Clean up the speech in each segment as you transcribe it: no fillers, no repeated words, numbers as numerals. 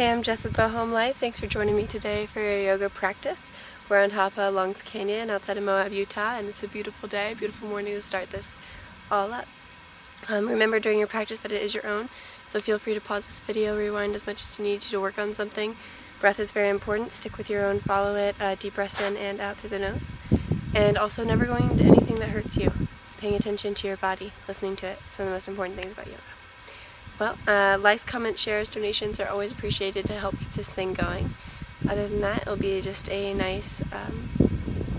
Hey, I'm Jess with Home Life. Thanks for joining me today for your yoga practice. We're on top of Longs Canyon outside of Moab, Utah, and it's a beautiful day, beautiful morning to start this all up. Remember during your practice that it is your own, so feel free to pause this video, rewind as much as you need to work on something. Breath is very important. Stick with your own, follow it, deep breaths in and out through the nose. And also never going into anything that hurts you. Paying attention to your body, listening to it. It's one of the most important things about yoga. Well, likes, comments, shares, donations are always appreciated to help keep this thing going. Other than that, it'll be just a nice,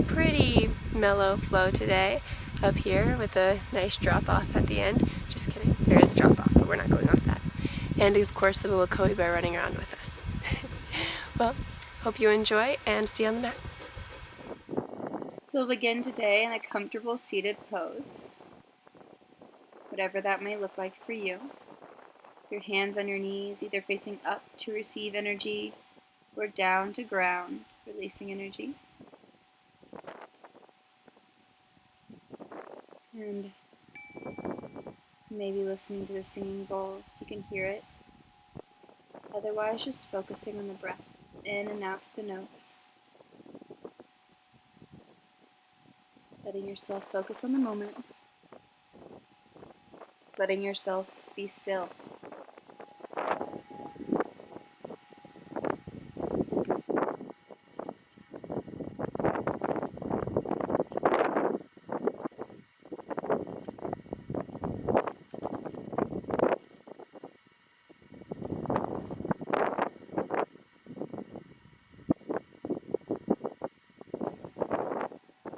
pretty mellow flow today up here with a nice drop-off at the end. Just kidding, there is a drop-off, but we're not going off that. And of course, the little Kobe bear running around with us. Well, hope you enjoy, and see you on the mat. So we'll begin today in a comfortable seated pose, whatever that may look like for you. Your hands on your knees, either facing up to receive energy or down to ground, releasing energy. And maybe listening to the singing bowl if you can hear it. Otherwise, just focusing on the breath in and out through the nose. Letting yourself focus on the moment. Letting yourself be still.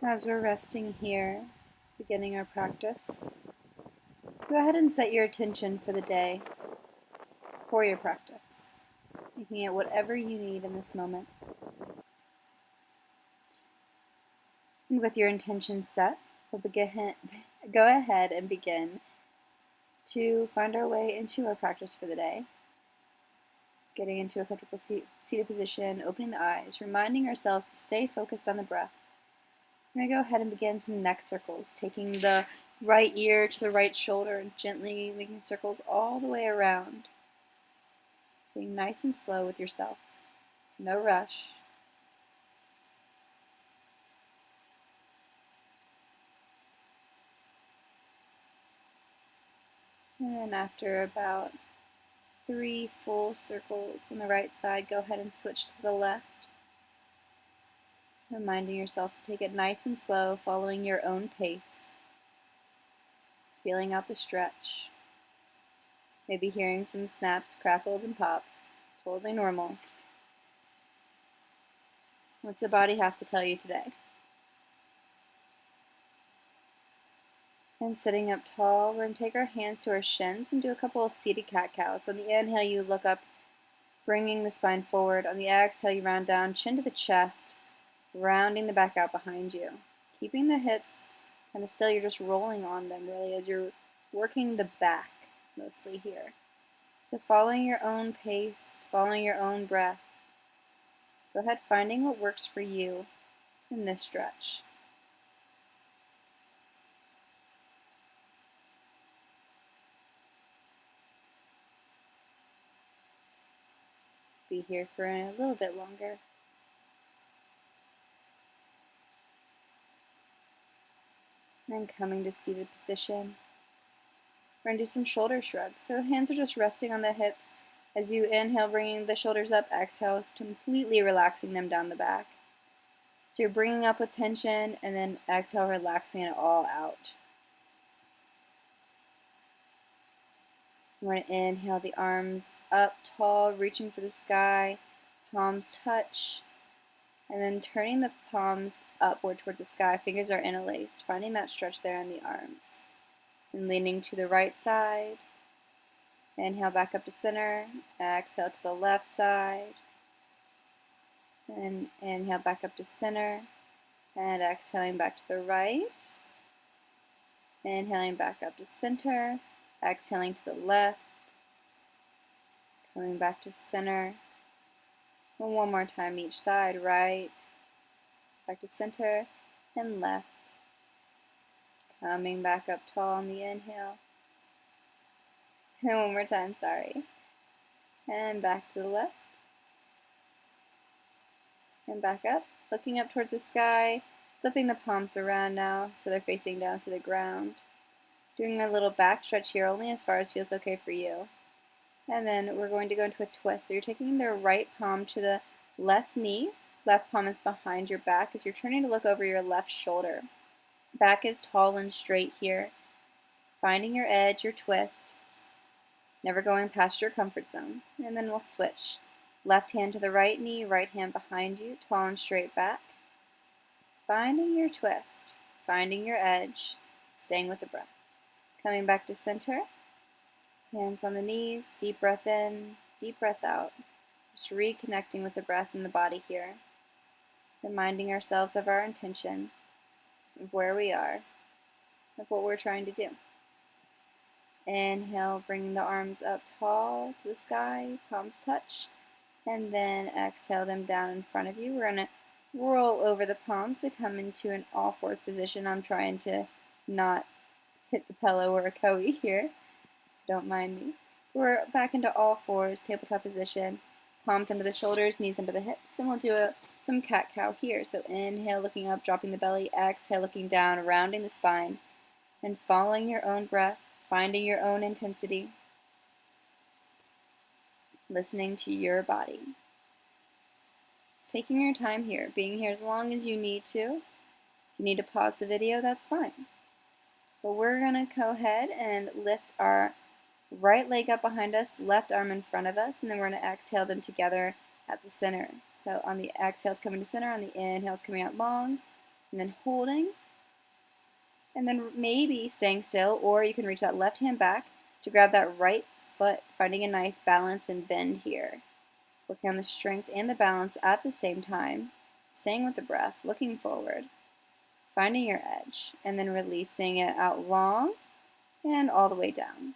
As we're resting here, beginning our practice, go ahead and set your attention for the day, for your practice, making it whatever you need in this moment. And with your intention set, we'll go ahead and begin to find our way into our practice for the day. Getting into a comfortable seated position, opening the eyes, reminding ourselves to stay focused on the breath. We're going to go ahead and begin some neck circles, taking the right ear to the right shoulder and gently making circles all the way around. Being nice and slow with yourself. No rush. And then after about 3 full circles on the right side, go ahead and switch to the left. Reminding yourself to take it nice and slow, following your own pace. Feeling out the stretch. Maybe hearing some snaps, crackles, and pops. Totally normal. What's the body have to tell you today? And sitting up tall, we're going to take our hands to our shins and do a couple of seated cat-cows. So on the inhale, you look up, bringing the spine forward. On the exhale, you round down, chin to the chest, rounding the back out behind you. Keeping the hips kind of still, you're just rolling on them really as you're working the back mostly here. So following your own pace, following your own breath. Go ahead, finding what works for you in this stretch. Be here for a little bit longer. And coming to seated position. We're going to do some shoulder shrugs. So hands are just resting on the hips. As you inhale, bringing the shoulders up, exhale, completely relaxing them down the back. So you're bringing up with tension, and then exhale, relaxing it all out. We're going to inhale the arms up tall, reaching for the sky, palms touch, and then turning the palms upward towards the sky. Fingers are interlaced, finding that stretch there in the arms. And leaning to the right side. Inhale back up to center. Exhale to the left side. And inhale back up to center. And exhaling back to the right. Inhaling back up to center. Exhaling to the left. Coming back to center. And one more time each side. Right. Back to center. And left. Coming back up tall on the inhale. And one more time, sorry. And back to the left. And back up, looking up towards the sky, flipping the palms around now so they're facing down to the ground. Doing a little back stretch here only as far as feels okay for you. And then we're going to go into a twist. So you're taking the right palm to the left knee. Left palm is behind your back as you're turning to look over your left shoulder. Back is tall and straight here. Finding your edge, your twist. Never going past your comfort zone. And then we'll switch. Left hand to the right knee, right hand behind you, tall and straight back. Finding your twist. Finding your edge. Staying with the breath. Coming back to center. Hands on the knees, deep breath in, deep breath out. Just reconnecting with the breath and the body here. Reminding ourselves of our intention, of where we are, of what we're trying to do. Inhale, bringing the arms up tall to the sky, palms touch. And then exhale them down in front of you. We're going to roll over the palms to come into an all fours position. I'm trying to not hit the pillow or a koe here, so don't mind me. We're back into all fours, tabletop position, palms under the shoulders, knees under the hips, and we'll do some cat-cow here. So inhale, looking up, dropping the belly, exhale, looking down, rounding the spine, and following your own breath, finding your own intensity, listening to your body. Taking your time here, being here as long as you need to. If you need to pause the video, that's fine. But we're going to go ahead and lift our right leg up behind us, left arm in front of us, and then we're going to exhale them together at the center. So on the exhale, it's coming to center, on the inhale, it's coming out long, and then holding, and then maybe staying still, or you can reach that left hand back to grab that right foot, finding a nice balance and bend here. Working on the strength and the balance at the same time, staying with the breath, looking forward, finding your edge, and then releasing it out long and all the way down.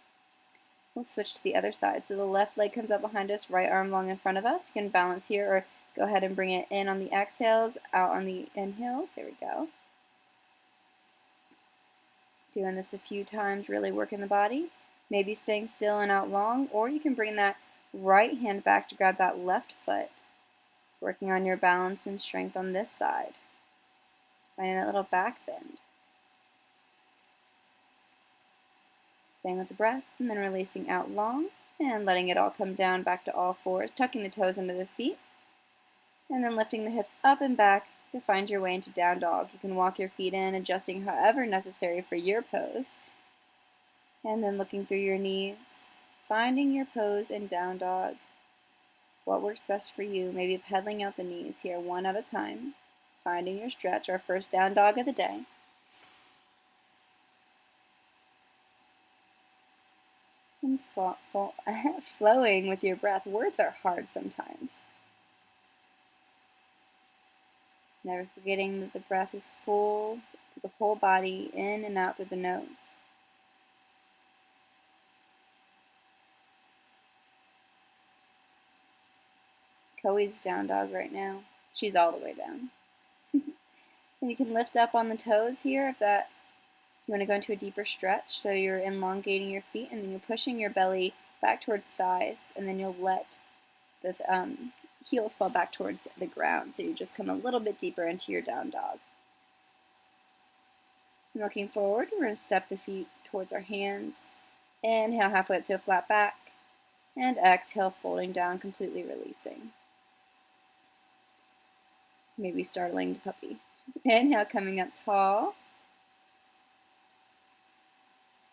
We'll switch to the other side. So the left leg comes up behind us, right arm long in front of us. You can balance here or go ahead and bring it in on the exhales, out on the inhales. There we go. Doing this a few times, really working the body. Maybe staying still and out long, or you can bring that right hand back to grab that left foot. Working on your balance and strength on this side. Finding that little back bend. Staying with the breath and then releasing out long and letting it all come down back to all fours, tucking the toes under the feet and then lifting the hips up and back to find your way into down dog. You can walk your feet in, adjusting however necessary for your pose, and then looking through your knees, finding your pose in down dog. What works best for you? Maybe pedaling out the knees here one at a time, finding your stretch, our first down dog of the day. And flowing with your breath. Words are hard sometimes. Never forgetting that the breath is full through the whole body, in and out through the nose. Koe's down dog right now. She's all the way down. And you can lift up on the toes here if you want to go into a deeper stretch. So you're elongating your feet and then you're pushing your belly back towards the thighs, and then you'll let the heels fall back towards the ground. So you just come a little bit deeper into your down dog. And looking forward, we're going to step the feet towards our hands. Inhale halfway up to a flat back. And exhale, folding down, completely releasing. Maybe startling the puppy. Inhale, coming up tall.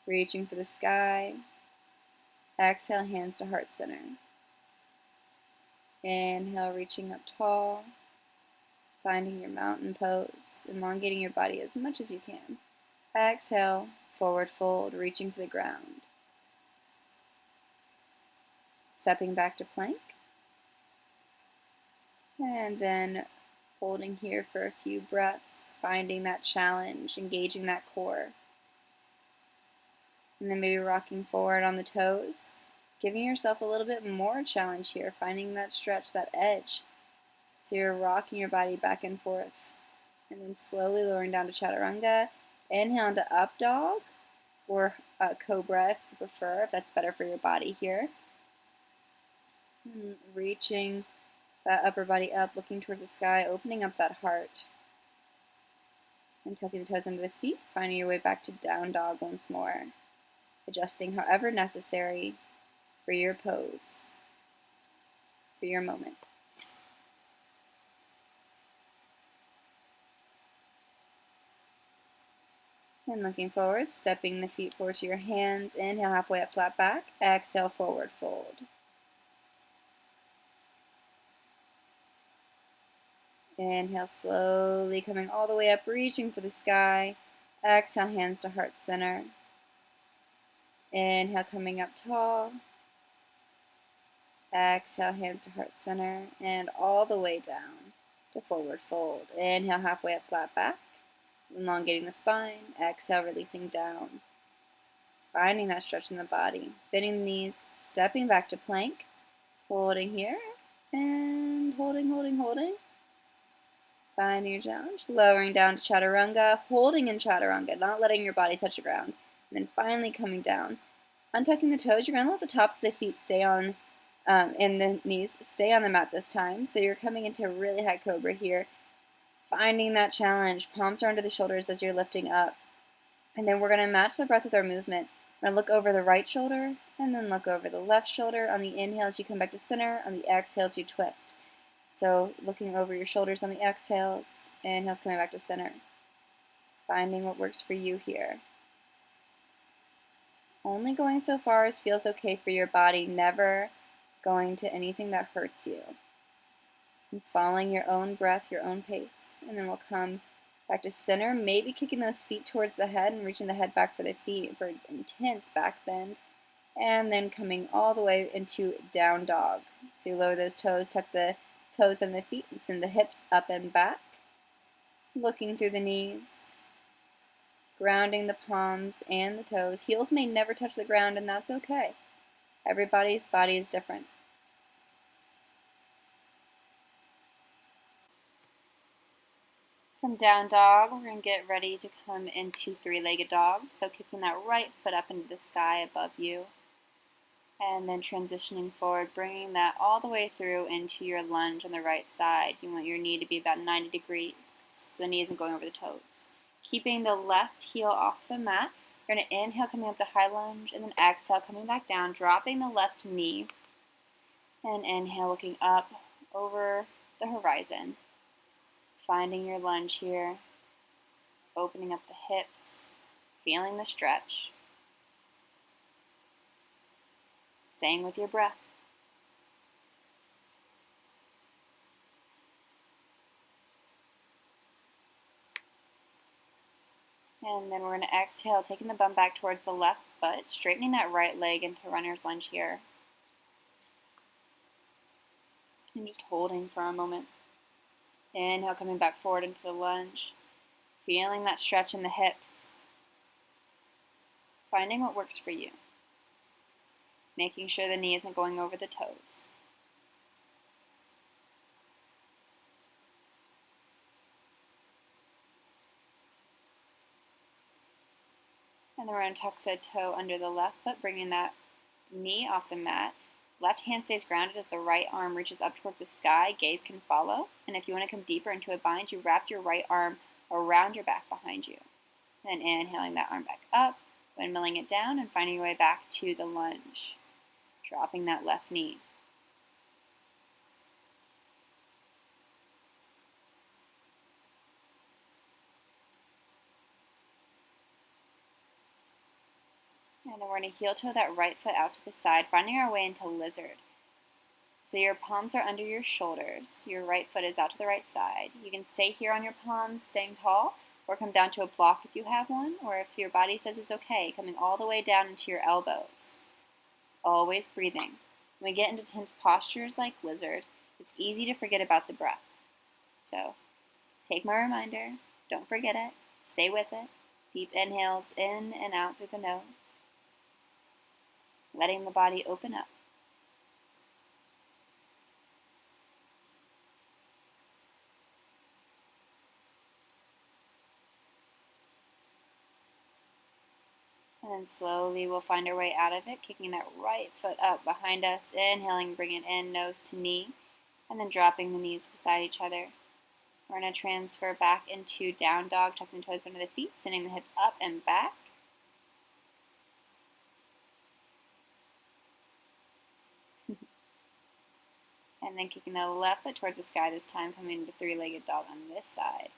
Reaching for the sky. Exhale, hands to heart center. Inhale, reaching up tall. Finding your mountain pose. Elongating your body as much as you can. Exhale, forward fold, reaching for the ground. Stepping back to plank. And then holding here for a few breaths, finding that challenge, engaging that core. And then maybe rocking forward on the toes, giving yourself a little bit more challenge here, finding that stretch, that edge. So you're rocking your body back and forth. And then slowly lowering down to chaturanga. Inhale into up dog or cobra if you prefer, if that's better for your body here. And reaching that upper body up, looking towards the sky, opening up that heart. And tucking the toes under the feet, finding your way back to down dog once more. Adjusting however necessary for your pose, for your moment. And looking forward, stepping the feet forward to your hands. Inhale, halfway up, flat back. Exhale, forward fold. Inhale, slowly coming all the way up, reaching for the sky. Exhale, hands to heart center. Inhale, coming up tall. Exhale, hands to heart center. And all the way down to forward fold. Inhale, halfway up, flat back. Elongating the spine. Exhale, releasing down. Finding that stretch in the body. Bending the knees, stepping back to plank. Holding here. And holding, holding, holding. Finding your challenge. Lowering down to chaturanga. Holding in chaturanga, not letting your body touch the ground. And then finally coming down. Untucking the toes. You're going to let the tops of the feet stay on, and the knees stay on the mat this time. So you're coming into a really high cobra here. Finding that challenge. Palms are under the shoulders as you're lifting up. And then we're going to match the breath with our movement. We're going to look over the right shoulder and then look over the left shoulder. On the inhales, you come back to center. On the exhales, you twist. So looking over your shoulders on the exhales, inhales coming back to center. Finding what works for you here. Only going so far as feels okay for your body, never going to anything that hurts you. And following your own breath, your own pace. And then we'll come back to center, maybe kicking those feet towards the head and reaching the head back for the feet for an intense back bend. And then coming all the way into down dog. So you lower those toes, tuck the toes and the feet, and send the hips up and back. Looking through the knees. Grounding the palms and the toes. Heels may never touch the ground, and that's okay. Everybody's body is different. From down dog, we're going to get ready to come into three-legged dog. So kicking that right foot up into the sky above you. And then transitioning forward, bringing that all the way through into your lunge on the right side. You want your knee to be about 90 degrees, so the knee isn't going over the toes. Keeping the left heel off the mat, you're going to inhale, coming up to high lunge, and then exhale, coming back down, dropping the left knee. And inhale, looking up over the horizon. Finding your lunge here, opening up the hips, feeling the stretch. Staying with your breath. And then we're going to exhale, taking the bum back towards the left foot, straightening that right leg into runner's lunge here. And just holding for a moment. Inhale, coming back forward into the lunge. Feeling that stretch in the hips. Finding what works for you. Making sure the knee isn't going over the toes. And then we're going to tuck the toe under the left foot, bringing that knee off the mat. Left hand stays grounded as the right arm reaches up towards the sky. Gaze can follow. And if you want to come deeper into a bind, you wrap your right arm around your back behind you. And then inhaling that arm back up, windmilling it down, and finding your way back to the lunge. Dropping that left knee. And then we're going to heel toe that right foot out to the side, finding our way into lizard. So your palms are under your shoulders. Your right foot is out to the right side. You can stay here on your palms, staying tall, or come down to a block if you have one, or if your body says it's okay, coming all the way down into your elbows. Always breathing. When we get into tense postures like lizard, it's easy to forget about the breath. So take my reminder, don't forget it, stay with it. Deep inhales in and out through the nose. Letting the body open up. And then slowly we'll find our way out of it, kicking that right foot up behind us. Inhaling, bring it in, nose to knee. and then dropping the knees beside each other. We're going to transfer back into down dog, tucking the toes under the feet, sending the hips up and back. And then kicking the left foot towards the sky this time, coming into three-legged dog on this side.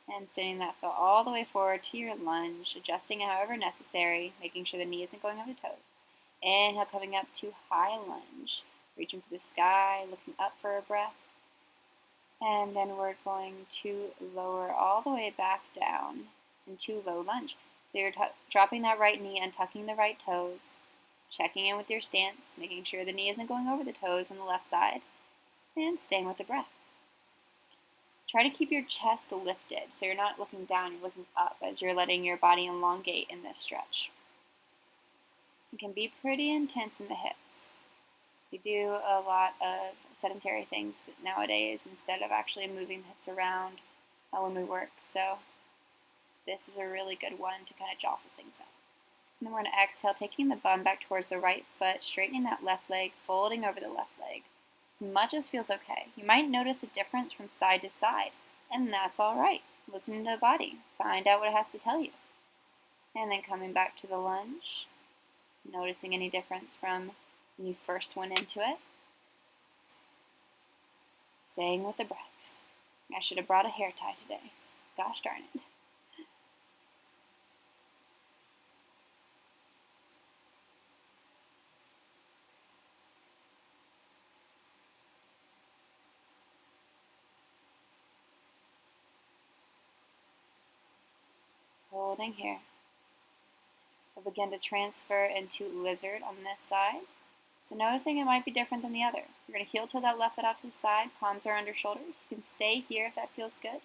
And sending that foot all the way forward to your lunge, adjusting it however necessary, making sure the knee isn't going over the toes. Inhale, coming up to high lunge, reaching for the sky, looking up for a breath. And then we're going to lower all the way back down into low lunge. So you're dropping that right knee and tucking the right toes, checking in with your stance, making sure the knee isn't going over the toes on the left side, and staying with the breath. Try to keep your chest lifted so you're not looking down, you're looking up as you're letting your body elongate in this stretch. It can be pretty intense in the hips. We do a lot of sedentary things nowadays instead of actually moving the hips around when we work, so this is a really good one to kind of jostle things up. And then we're going to exhale, taking the bum back towards the right foot, straightening that left leg, folding over the left leg. As much as feels okay. You might notice a difference from side to side, and that's all right. Listen to the body. Find out what it has to tell you. And then coming back to the lunge, noticing any difference from when you first went into it. Staying with the breath. I should have brought a hair tie today. Gosh darn it. Holding here. We'll begin to transfer into lizard on this side. So noticing it might be different than the other. You're going to heel toe that left foot out to the side, palms are under shoulders. You can stay here if that feels good,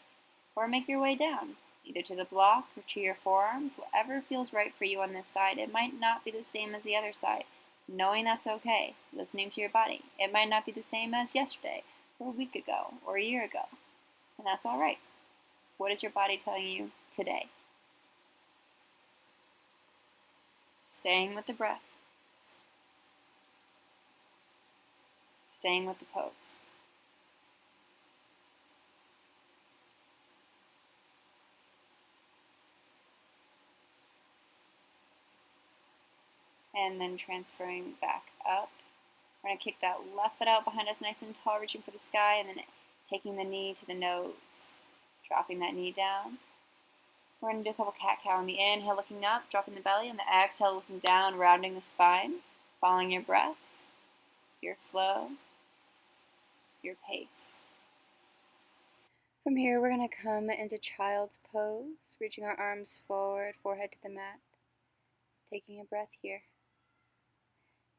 or make your way down, either to the block or to your forearms, whatever feels right for you on this side. It might not be the same as the other side. Knowing that's okay, listening to your body. It might not be the same as yesterday, or a week ago, or a year ago, and that's all right. What is your body telling you today? Staying with the breath. Staying with the pose. And then transferring back up. We're going to kick that left foot out behind us nice and tall, reaching for the sky, and then taking the knee to the nose. Dropping that knee down. We're going to do a couple cat-cow on the inhale, looking up, dropping the belly, and the exhale, looking down, rounding the spine, following your breath, your flow, your pace. From here, we're going to come into child's pose, reaching our arms forward, forehead to the mat, taking a breath here.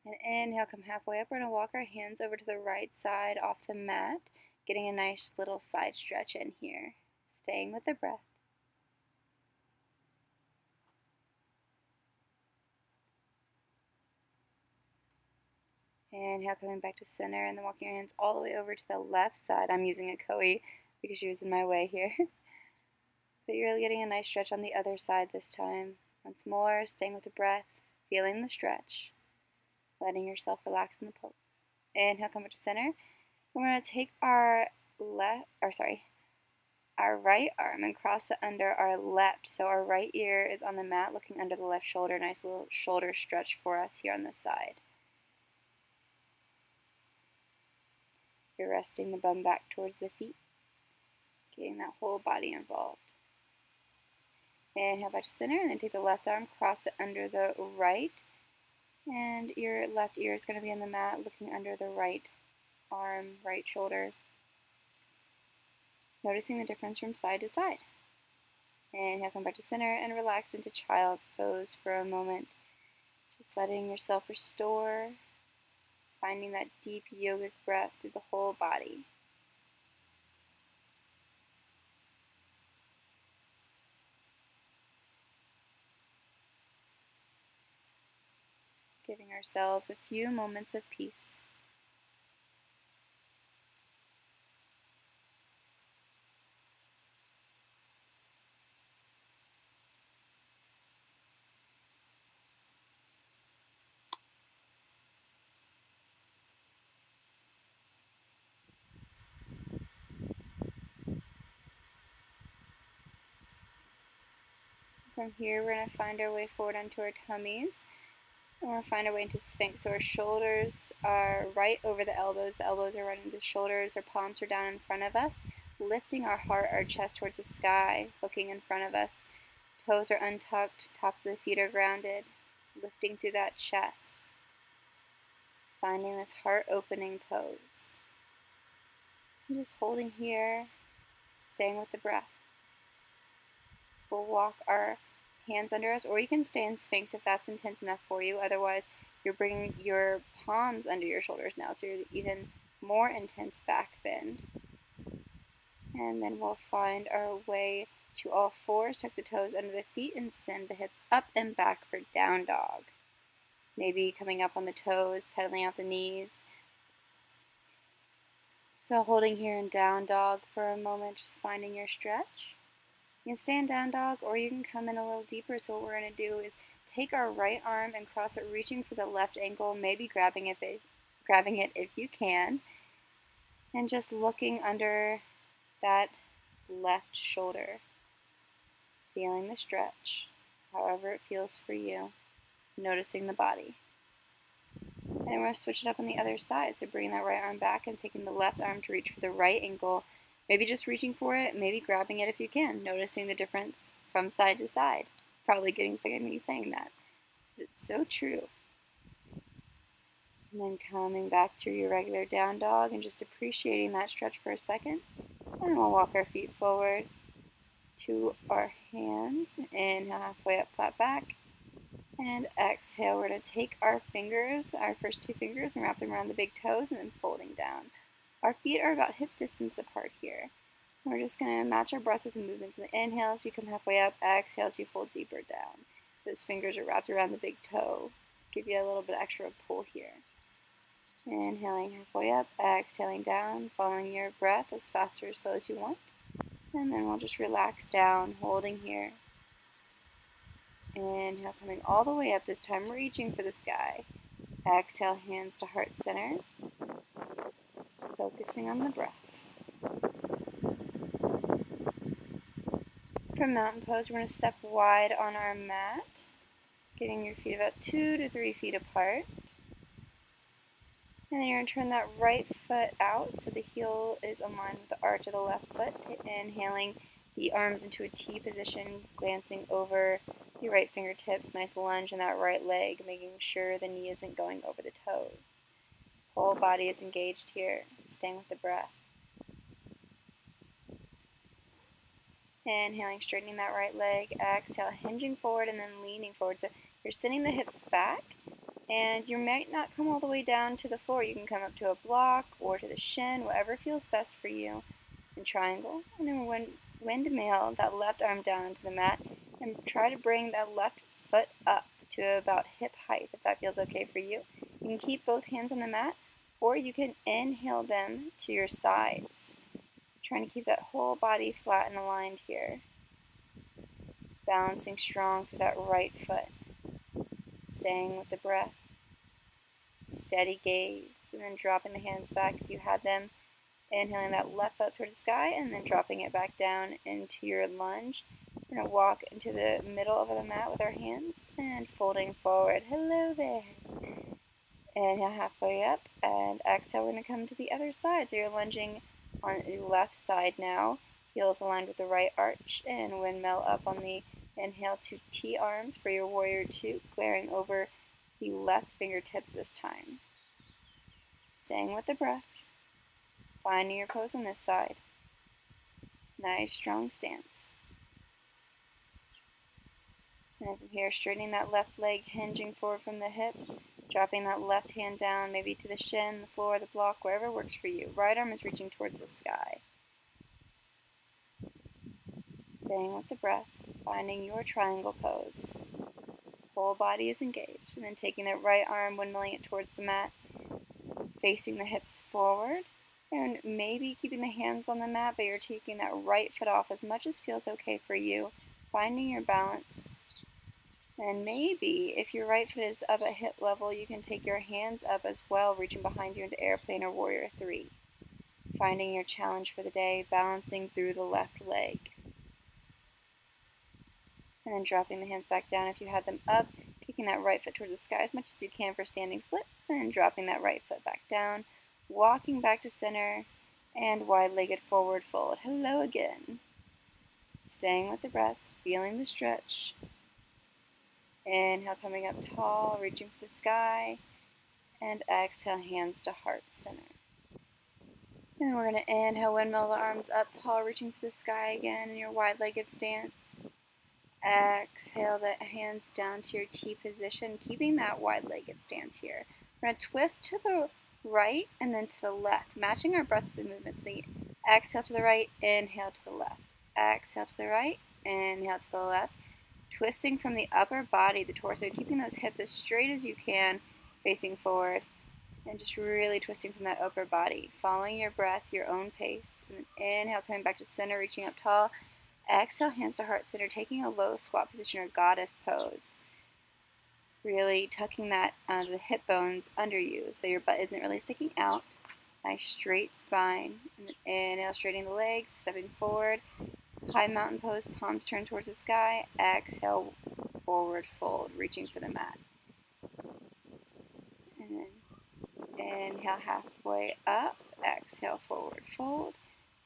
And inhale, come halfway up. We're going to walk our hands over to the right side off the mat, getting a nice little side stretch in here, staying with the breath. Inhale, coming back to center, and then walking your hands all the way over to the left side. I'm using a Koi because she was in my way here. But you're getting a nice stretch on the other side this time. Once more, staying with the breath, feeling the stretch, letting yourself relax in the pose. Inhale, come back to center. We're going to take our right arm and cross it under our left. So our right ear is on the mat, looking under the left shoulder. Nice little shoulder stretch for us here on this side. You're resting the bum back towards the feet, getting that whole body involved. Inhale back to center, and then take the left arm, cross it under the right, and your left ear is going to be on the mat, looking under the right arm, right shoulder. Noticing the difference from side to side. Inhale, come back to center, and relax into child's pose for a moment. Just letting yourself restore, finding that deep yogic breath through the whole body. Giving ourselves a few moments of peace. From here, we're going to find our way forward onto our tummies. And we're going to find our way into Sphinx. So our shoulders are right over the elbows are right into the shoulders, our palms are down in front of us, lifting our heart, our chest towards the sky, looking in front of us. Toes are untucked, tops of the feet are grounded, lifting through that chest. Finding this heart-opening pose. And just holding here, staying with the breath. We'll walk our hands under us, or you can stay in Sphinx if that's intense enough for you. Otherwise, you're bringing your palms under your shoulders now, so you're even more intense back bend. And then we'll find our way to all fours, tuck the toes under the feet, and send the hips up and back for down dog. Maybe coming up on the toes, pedaling out the knees. So holding here in down dog for a moment, just finding your stretch. You can stay in down dog, or you can come in a little deeper. So what we're going to do is take our right arm and cross it, reaching for the left ankle, maybe grabbing it if you can, and just looking under that left shoulder, feeling the stretch, however it feels for you, noticing the body. And then we're going to switch it up on the other side, so bringing that right arm back and taking the left arm to reach for the right ankle, maybe just reaching for it, maybe grabbing it if you can, noticing the difference from side to side. Probably getting sick of me saying that, but it's so true. And then coming back to your regular down dog and just appreciating that stretch for a second. And we'll walk our feet forward to our hands. Inhale, halfway up, flat back. And exhale, we're going to take our fingers, our first two fingers, and wrap them around the big toes and then folding down. Our feet are about hip distance apart here. And we're just going to match our breath with the movements. In the inhales, you come halfway up. Exhales, you fold deeper down. Those fingers are wrapped around the big toe. Give you a little bit extra pull here. Inhaling halfway up, exhaling down, following your breath as fast or as slow as you want. And then we'll just relax down, holding here. Inhale, coming all the way up, this time reaching for the sky. Exhale, hands to heart center. Focusing on the breath. From mountain pose, we're going to step wide on our mat, getting your feet about 2 to 3 feet apart. And then you're going to turn that right foot out so the heel is aligned with the arch of the left foot. Inhaling the arms into a T position, glancing over the right fingertips, nice lunge in that right leg, making sure the knee isn't going over the toes. Whole body is engaged here, staying with the breath. Inhaling, straightening that right leg. Exhale, hinging forward and then leaning forward. So you're sending the hips back. And you might not come all the way down to the floor. You can come up to a block or to the shin, whatever feels best for you. In triangle. And then windmill that left arm down to the mat. And try to bring that left foot up to about hip height, if that feels okay for you. You can keep both hands on the mat, or you can inhale them to your sides. Trying to keep that whole body flat and aligned here. Balancing strong through that right foot. Staying with the breath. Steady gaze, and then dropping the hands back if you had them. Inhaling that left foot towards the sky, and then dropping it back down into your lunge. We're going to walk into the middle of the mat with our hands, and folding forward. Hello there. Inhale halfway up, and exhale, we're going to come to the other side. So you're lunging on the left side now. Heels aligned with the right arch, and windmill up on the inhale to T arms for your warrior two, glaring over the left fingertips this time. Staying with the breath. Finding your pose on this side. Nice, strong stance. And from here, straightening that left leg, hinging forward from the hips, dropping that left hand down, maybe to the shin, the floor, the block, wherever works for you. Right arm is reaching towards the sky. Staying with the breath, finding your triangle pose. Whole body is engaged, and then taking that right arm, windmilling it towards the mat, facing the hips forward, and maybe keeping the hands on the mat, but you're taking that right foot off as much as feels okay for you, finding your balance. And maybe if your right foot is up at hip level, you can take your hands up as well, reaching behind you into airplane or warrior three, finding your challenge for the day, balancing through the left leg. And then dropping the hands back down if you had them up, kicking that right foot towards the sky as much as you can for standing splits, and dropping that right foot back down, walking back to center, and wide-legged forward fold. Hello again. Staying with the breath, feeling the stretch. Inhale, coming up tall, reaching for the sky, and exhale, hands to heart center. And we're going to inhale, windmill the arms up tall, reaching for the sky again in your wide-legged stance. Exhale the hands down to your T position, keeping that wide-legged stance here. We're going to twist to the right and then to the left, matching our breath to the movements. The exhale to the right, inhale to the left. Exhale to the right, inhale to the left. Twisting from the upper body, the torso, keeping those hips as straight as you can, facing forward. And just really twisting from that upper body, following your breath, your own pace. And then inhale, coming back to center, reaching up tall. Exhale, hands to heart center, taking a low squat position or goddess pose. Really tucking that the hip bones under you so your butt isn't really sticking out. Nice straight spine. And then inhale, straightening the legs, stepping forward. High mountain pose, palms turned towards the sky. Exhale, forward fold, reaching for the mat. And then inhale, halfway up. Exhale, forward fold.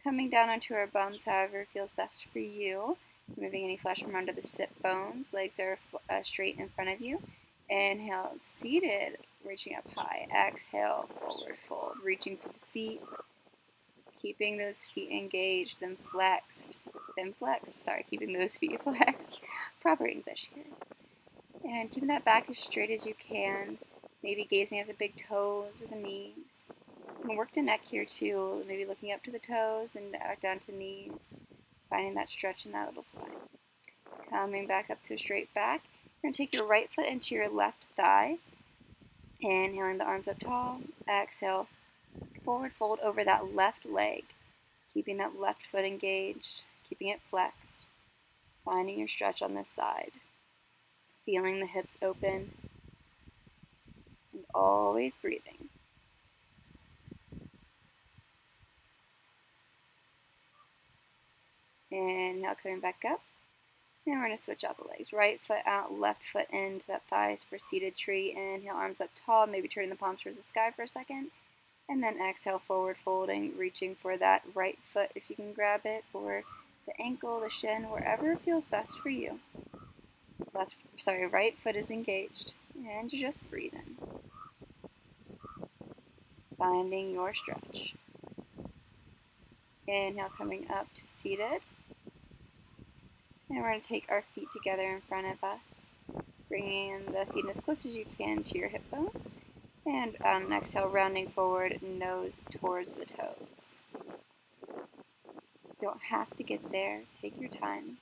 Coming down onto our bums, however feels best for you. Moving any flesh from under the sit bones. Legs are straight in front of you. Inhale, seated, reaching up high. Exhale, forward fold, reaching for the feet. Keeping those feet engaged, then flexed. Keeping those feet flexed. Proper English here. And keeping that back as straight as you can. Maybe gazing at the big toes or the knees. You can work the neck here too, maybe looking up to the toes and back down to the knees, finding that stretch in that little spine. Coming back up to a straight back, you're going to take your right foot into your left thigh, inhaling the arms up tall, exhale, forward fold over that left leg, keeping that left foot engaged, keeping it flexed, finding your stretch on this side, feeling the hips open, and always breathing. Inhale, coming back up. And we're going to switch out the legs. Right foot out, left foot into that thighs for seated tree. Inhale, arms up tall, maybe turning the palms towards the sky for a second. And then exhale, forward folding, reaching for that right foot if you can grab it, or the ankle, the shin, wherever feels best for you. Right foot is engaged. And you're just breathing. Finding your stretch. Inhale, coming up to seated. And we're going to take our feet together in front of us, bringing the feet as close as you can to your hip bones. And on an exhale, rounding forward, nose towards the toes. You don't have to get there. Take your time,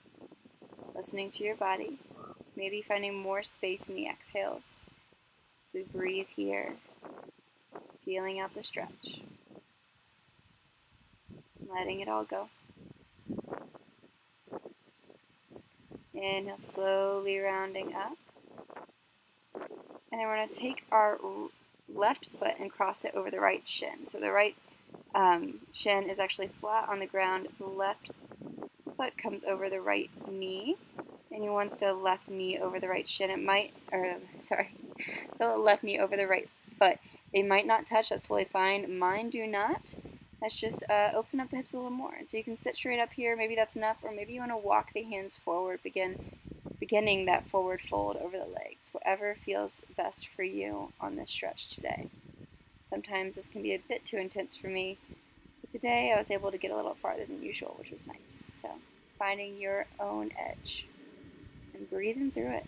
listening to your body, maybe finding more space in the exhales. So we breathe here, feeling out the stretch, letting it all go. Inhale, slowly rounding up. And then we're going to take our left foot and cross it over the right shin. So the right shin is actually flat on the ground. The left foot comes over the right knee. And you want the left knee over the right shin. The left knee over the right foot. They might not touch, that's totally fine. Mine do not. Let's just open up the hips a little more. And so you can sit straight up here, maybe that's enough, or maybe you want to walk the hands forward, beginning that forward fold over the legs, whatever feels best for you on this stretch today. Sometimes this can be a bit too intense for me, but today I was able to get a little farther than usual, which was nice. So finding your own edge and breathing through it.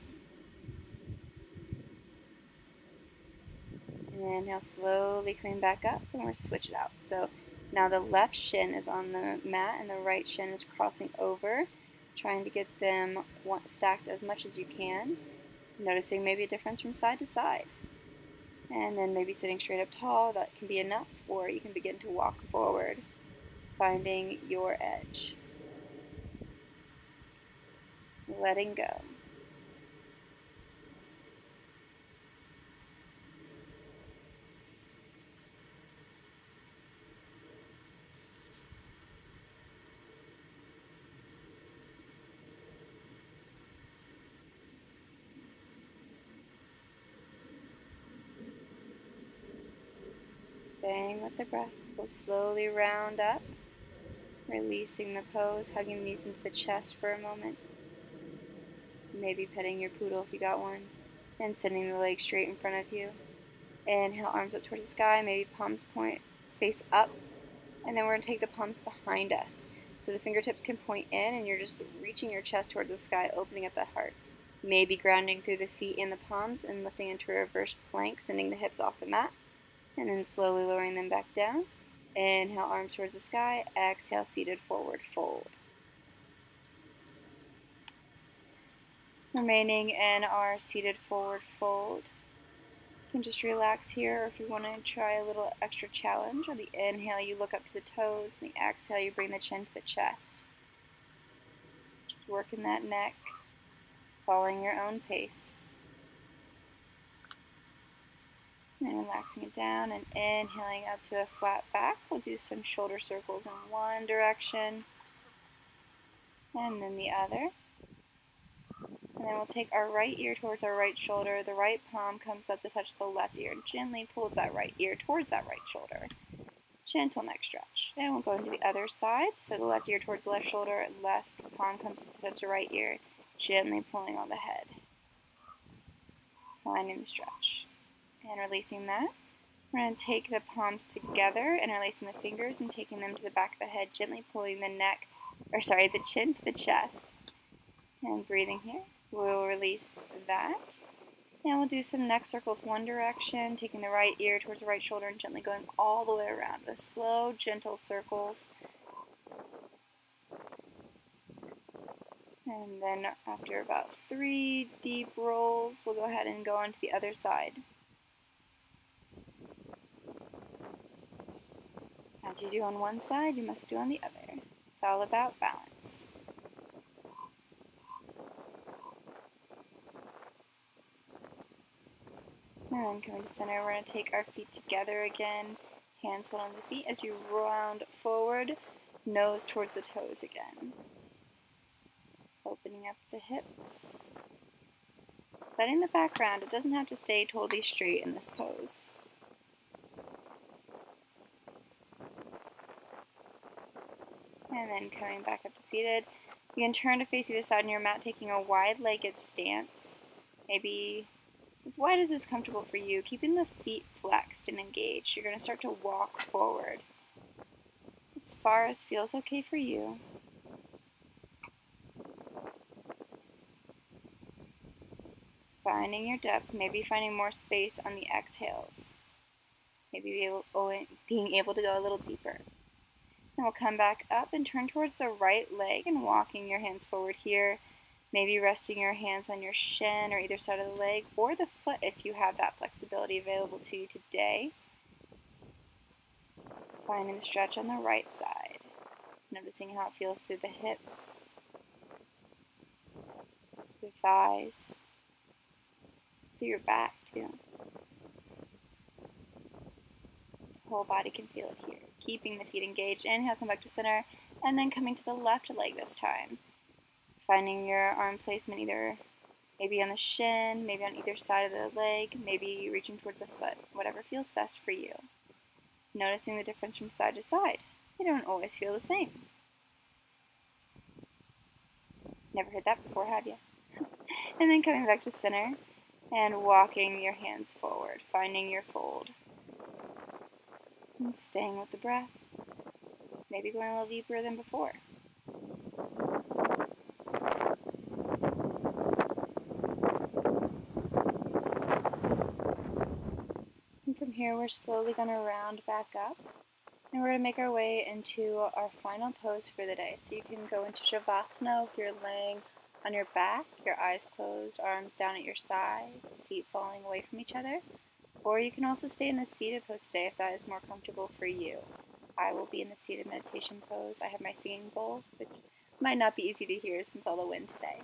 And now slowly coming back up, and we'll switch it out. So now the left shin is on the mat and the right shin is crossing over, trying to get them stacked as much as you can. Noticing maybe a difference from side to side. And then maybe sitting straight up tall, that can be enough, or you can begin to walk forward, finding your edge. Letting go. Staying with the breath, we'll slowly round up, releasing the pose, hugging the knees into the chest for a moment. Maybe petting your poodle if you got one, and sending the legs straight in front of you. Inhale, arms up towards the sky, maybe palms point face up, and then we're going to take the palms behind us. So the fingertips can point in, and you're just reaching your chest towards the sky, opening up that heart. Maybe grounding through the feet and the palms and lifting into a reverse plank, sending the hips off the mat, and then slowly lowering them back down. Inhale, arms towards the sky. Exhale, seated forward fold. Remaining in our seated forward fold. You can just relax here, or if you want to try a little extra challenge, on the inhale you look up to the toes, and the exhale you bring the chin to the chest. Just working that neck, following your own pace. And relaxing it down and inhaling up to a flat back. We'll do some shoulder circles in one direction and then the other. And then we'll take our right ear towards our right shoulder. The right palm comes up to touch the left ear and gently pulls that right ear towards that right shoulder. Gentle neck stretch. And we'll go into the other side. So the left ear towards the left shoulder, left palm comes up to touch the right ear, gently pulling on the head. Finding the stretch. And releasing that. We're going to take the palms together and releasing the fingers and taking them to the back of the head, gently pulling the chin to the chest. And breathing here. We'll release that. And we'll do some neck circles one direction, taking the right ear towards the right shoulder and gently going all the way around with slow, gentle circles. And then after about 3 deep rolls, we'll go ahead and go on to the other side. As you do on one side, you must do on the other. It's all about balance. And then coming to center, we're going to take our feet together again. Hands hold on the feet as you round forward, nose towards the toes again. Opening up the hips. Letting the back round. It doesn't have to stay totally straight in this pose. And then coming back up to seated. You can turn to face either side on your mat, taking a wide-legged stance. Maybe as wide as is comfortable for you, keeping the feet flexed and engaged. You're going to start to walk forward as far as feels okay for you. Finding your depth, maybe finding more space on the exhales. Maybe being able to go a little deeper. Then we'll come back up and turn towards the right leg and walking your hands forward here. Maybe resting your hands on your shin or either side of the leg or the foot if you have that flexibility available to you today. Finding the stretch on the right side. Noticing how it feels through the hips, the thighs, through your back too. The whole body can feel it here. Keeping the feet engaged. Inhale, come back to center, and then coming to the left leg this time. Finding your arm placement either maybe on the shin, maybe on either side of the leg, maybe reaching towards the foot, whatever feels best for you. Noticing the difference from side to side. They don't always feel the same. Never heard that before, have you? And then coming back to center and walking your hands forward, finding your fold. And staying with the breath. Maybe going a little deeper than before. And from here, we're slowly going to round back up. And we're going to make our way into our final pose for the day. So you can go into Shavasana if you're laying on your back, your eyes closed, arms down at your sides, feet falling away from each other. Or you can also stay in the seated pose today if that is more comfortable for you. I will be in the seated meditation pose. I have my singing bowl, which might not be easy to hear since all the wind today.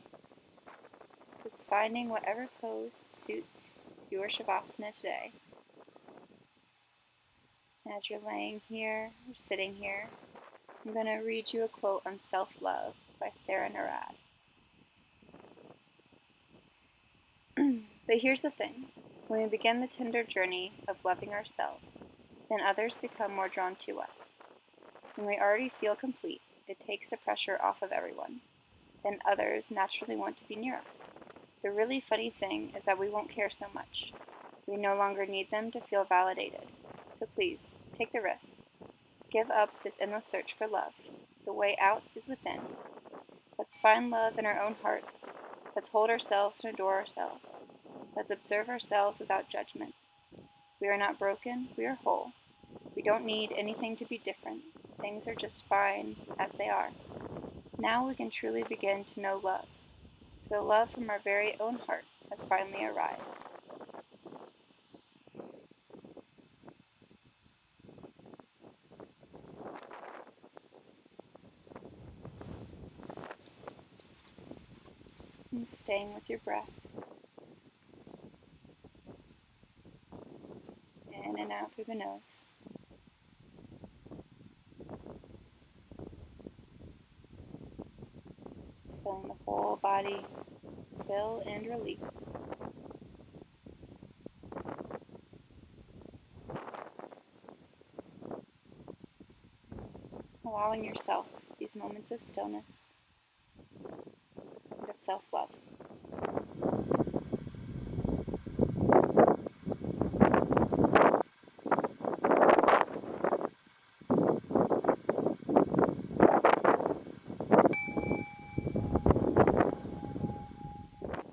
Just finding whatever pose suits your Shavasana today. As you're laying here or sitting here, I'm going to read you a quote on self-love by Sarah Narad. But here's the thing. When we begin the tender journey of loving ourselves, then others become more drawn to us. When we already feel complete, it takes the pressure off of everyone. Then others naturally want to be near us. The really funny thing is that we won't care so much. We no longer need them to feel validated. So please, take the risk. Give up this endless search for love. The way out is within. Let's find love in our own hearts. Let's hold ourselves and adore ourselves. Let's observe ourselves without judgment. We are not broken, we are whole. We don't need anything to be different. Things are just fine as they are. Now we can truly begin to know love. The love from our very own heart has finally arrived. And staying with your breath. In and out through the nose. Feeling the whole body fill and release. Allowing yourself these moments of stillness and of self-love.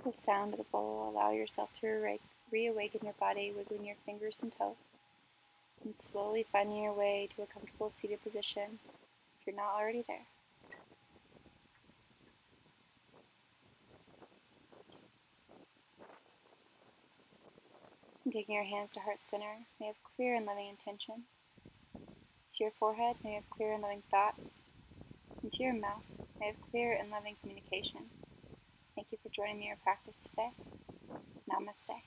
The sound of the bowl, allow yourself to reawaken your body, wiggling your fingers and toes, and slowly finding your way to a comfortable seated position if you're not already there. And taking your hands to heart center, may you have clear and loving intentions. To your forehead, may you have clear and loving thoughts. And to your mouth, may you have clear and loving communication. Thank you for joining me in your practice today. Namaste.